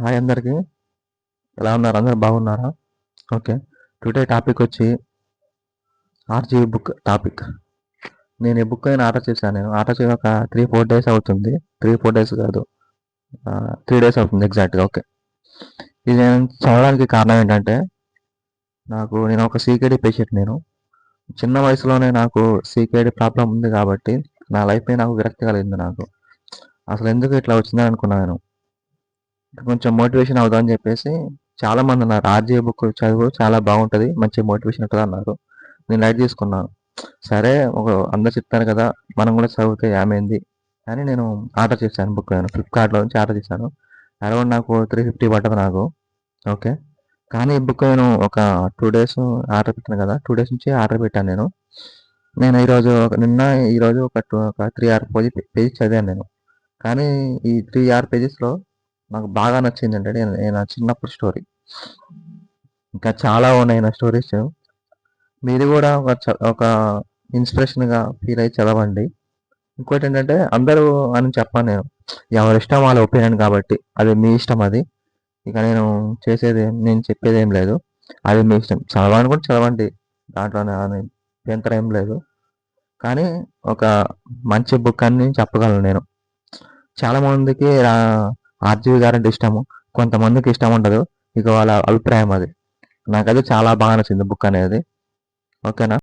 Hi అందరికి. ఎలా ఉన్నారు? అందరు బాగున్నారా? ఓకే. టుడే టాపిక్ వచ్చి ఆర్జీవి బుక్ టాపిక్. నేను ఈ బుక్ అయినా ఆర్డర్ చేశాను. నేను ఆర్డర్ చేసి ఒక 3-4 డేస్ అవుతుంది. 3-4 డేస్ కాదు, 3 డేస్ అవుతుంది ఎగ్జాక్ట్గా. ఓకే. ఇది నేను చదవడానికి కారణం ఏంటంటే, నేను ఒక సీకేడీ పేషెంట్. నేను చిన్న వయసులోనే నాకు సీకేడీ ప్రాబ్లం ఉంది కాబట్టి నా లైఫ్ మీద నాకు విరక్తి కలిగింది. నాకు అసలు ఎందుకు ఇట్లా వచ్చిందని అనుకున్నాను. నేను కొంచెం మోటివేషన్ అవుదామని చెప్పేసి చాలా మంది అన్నారు, ఆర్జీవి బుక్ చదువు చాలా బాగుంటుంది, మంచి మోటివేషన్ ఉంటుంది అన్నారు. నేను లైట్ తీసుకున్నాను. సరే, అందరు చెప్తాను కదా, మనం కూడా చదివితే ఏమైంది అని నేను ఆర్డర్ చేశాను. బుక్ నేను ఫ్లిప్కార్ట్లో నుంచి ఆర్డర్ చేశాను. అరౌండ్ నాకు 350 పడ్డది నాకు. ఓకే. కానీ ఈ బుక్ నేను ఒక 2 డేస్ ఆర్డర్ పెట్టాను కదా, 2 డేస్ నుంచి ఆర్డర్ పెట్టాను. నేను ఈరోజు ఈరోజు ఒక 3-6 పేజీ చదివాను నేను. కానీ ఈ 3-6 పేజెస్లో నాకు బాగా నచ్చింది ఏంటంటే, నేను చిన్నప్పుడు స్టోరీ. ఇంకా చాలా ఉన్నాయి నా స్టోరీస్. మీరు కూడా ఒక ఇన్స్పిరేషన్గా ఫీల్ అయ్యి చదవండి. ఇంకోటి ఏంటంటే, అందరూ అని చెప్పాను నేను, ఎవరి ఇష్టం వాళ్ళ ఒపీనియన్ కాబట్టి అది మీ ఇష్టం. అది ఇక నేను చెప్పేది ఏం లేదు, అది మీ ఇష్టం. చదవని కూడా చదవండి, దాంట్లోనే అభ్యంతరం ఏం లేదు. కానీ ఒక మంచి బుక్ అని చెప్పగలను నేను. చాలా మందికి ఆర్జీవి గారు అంటే ఇష్టము, కొంతమందికి ఇష్టం ఉండదు. ఇక వాళ్ళ అభిప్రాయం అది. నాకైతే చాలా బాగా నచ్చింది బుక్ అనేది. ఓకేనా?